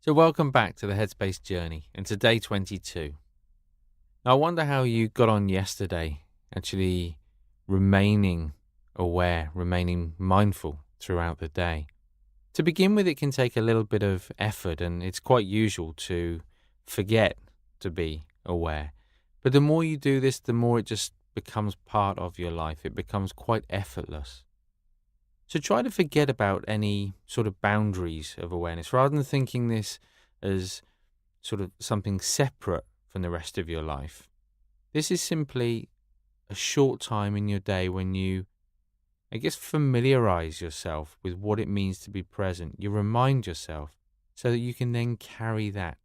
So, welcome back to the Headspace journey and to day 22. Now, I wonder how you got on yesterday, actually remaining aware, remaining mindful throughout the day. To begin with, it can take a little bit of effort, and it's quite usual to forget to be aware. But the more you do this, the more it just becomes part of your life. It becomes quite effortless. So try to forget about any sort of boundaries of awareness rather than thinking this as sort of something separate from the rest of your life. This is simply a short time in your day when you, I guess, familiarize yourself with what it means to be present. You remind yourself so that you can then carry that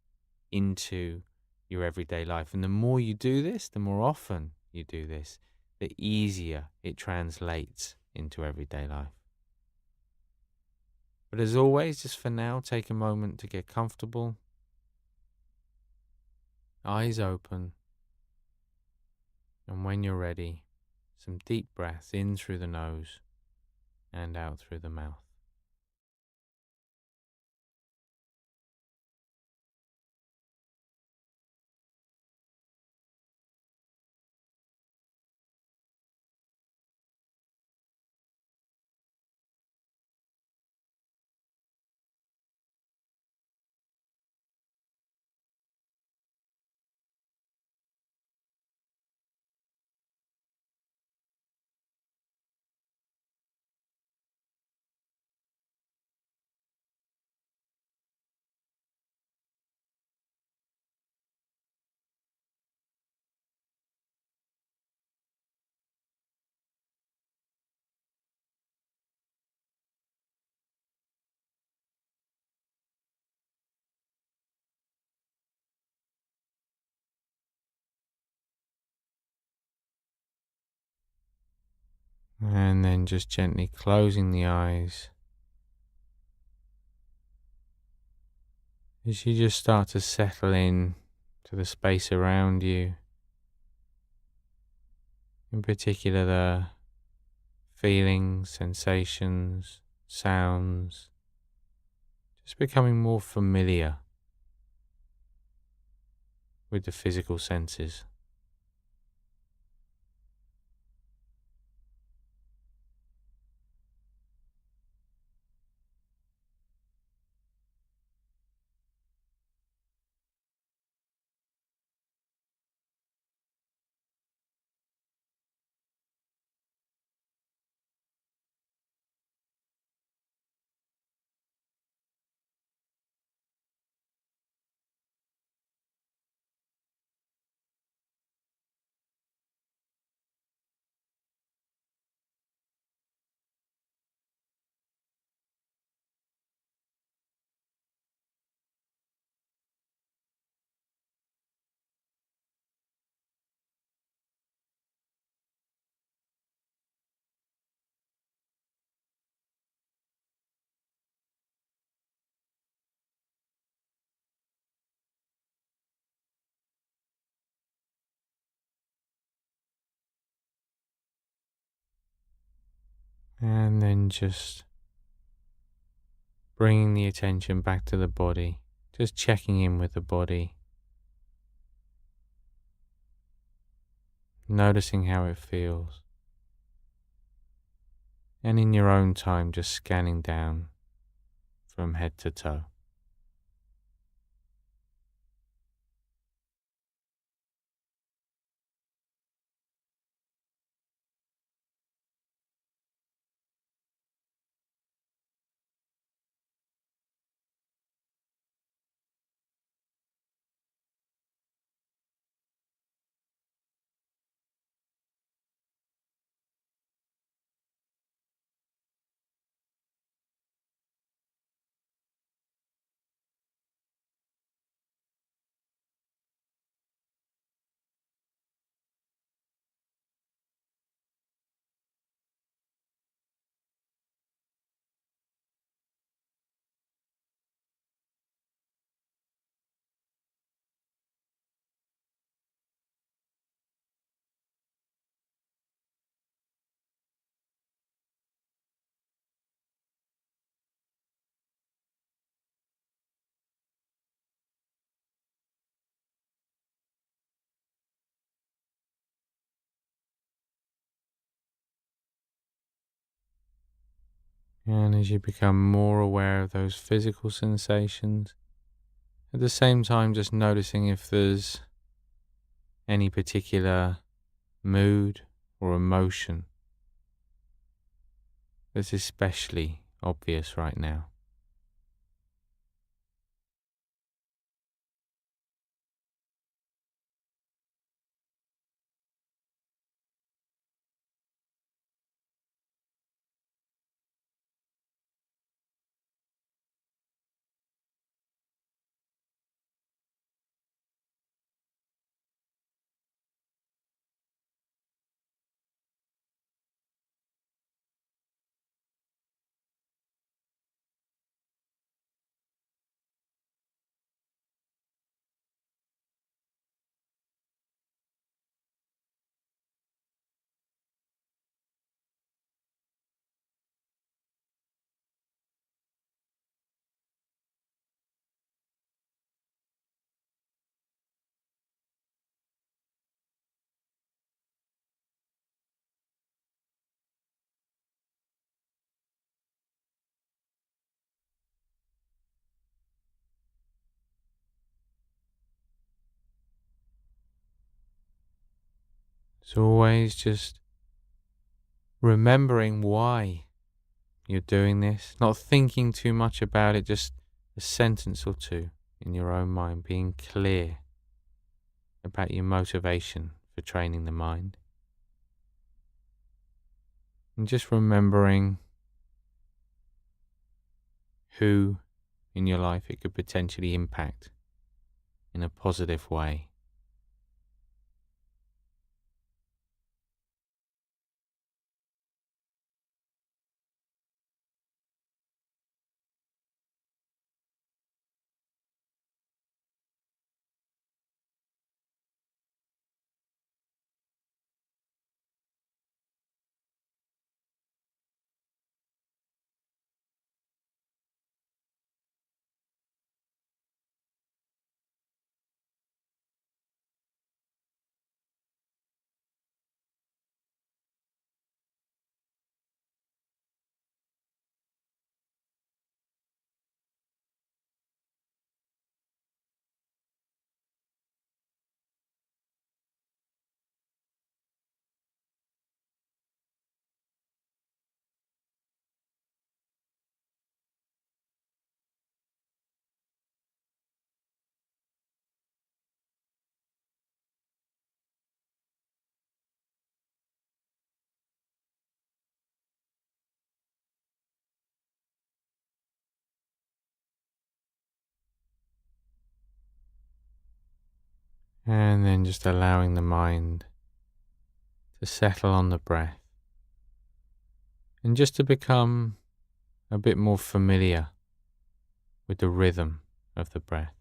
into your everyday life. And the more you do this, the more often you do this, the easier it translates into everyday life. But as always, just for now, take a moment to get comfortable, eyes open, and when you're ready, some deep breaths in through the nose and out through the mouth. And then just gently closing the eyes as you just start to settle in to the space around you, in particular the feelings, sensations, sounds, just becoming more familiar with the physical senses. And then just bringing the attention back to the body, just checking in with the body, noticing how it feels, and in your own time, just scanning down from head to toe. And as you become more aware of those physical sensations, at the same time just noticing if there's any particular mood or emotion that's especially obvious right now. It's always just remembering why you're doing this, not thinking too much about it, just a sentence or two in your own mind, being clear about your motivation for training the mind. And just remembering who in your life it could potentially impact in a positive way. And then just allowing the mind to settle on the breath and just to become a bit more familiar with the rhythm of the breath.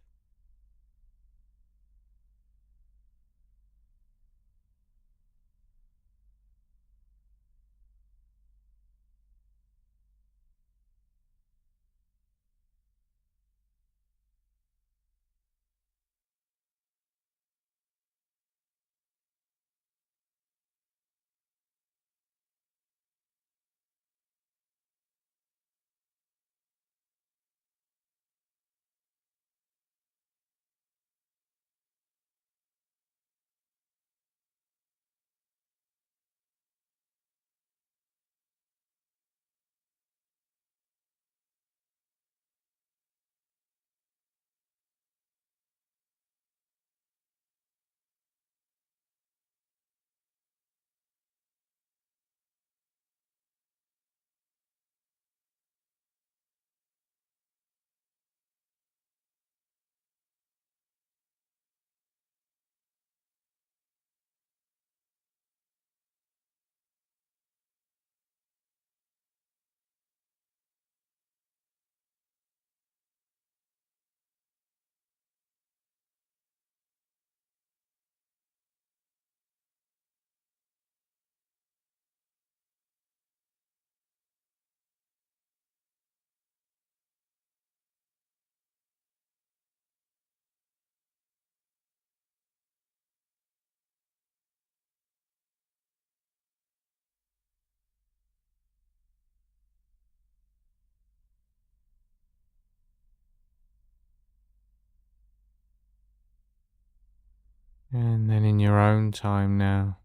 And then in your own time now,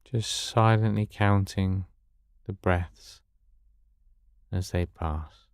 just silently counting the breaths as they pass.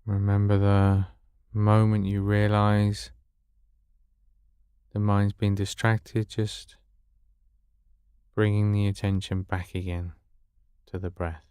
Remember the moment you realize the mind's been distracted, just bringing the attention back again to the breath.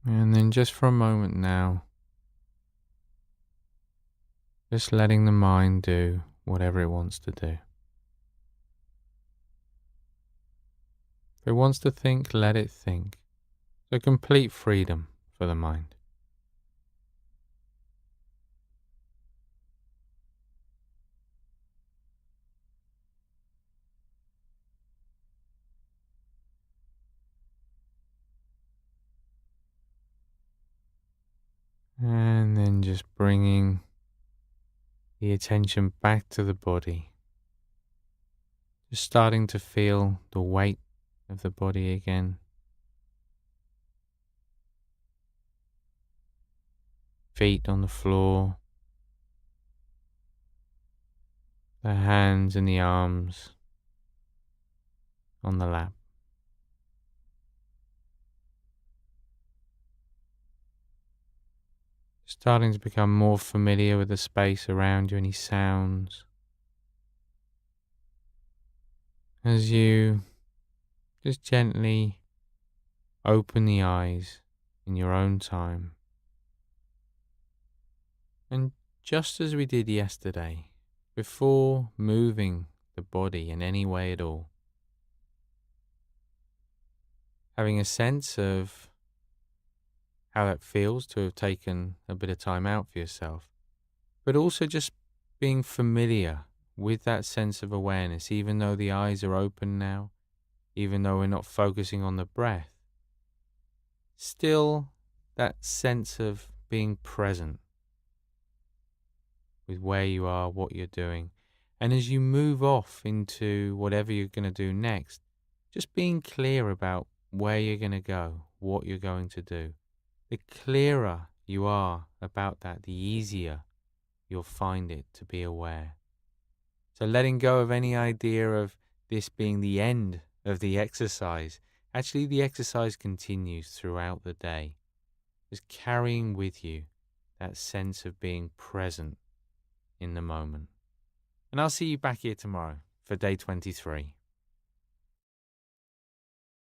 And then just for a moment now, just letting the mind do whatever it wants to do. If it wants to think, let it think. So complete freedom for the mind. And then just bringing the attention back to the body. Just starting to feel the weight of the body again. Feet on the floor. The hands and the arms on the lap. Starting to become more familiar with the space around you, any sounds. As you just gently open the eyes in your own time. And just as we did yesterday, before moving the body in any way at all, having a sense of how that feels to have taken a bit of time out for yourself, but also just being familiar with that sense of awareness, even though the eyes are open now, even though we're not focusing on the breath, still that sense of being present with where you are, what you're doing. And as you move off into whatever you're going to do next, just being clear about where you're going to go, what you're going to do. The clearer you are about that, the easier you'll find it to be aware. So letting go of any idea of this being the end of the exercise. Actually, the exercise continues throughout the day. Just carrying with you that sense of being present in the moment. And I'll see you back here tomorrow for day 23.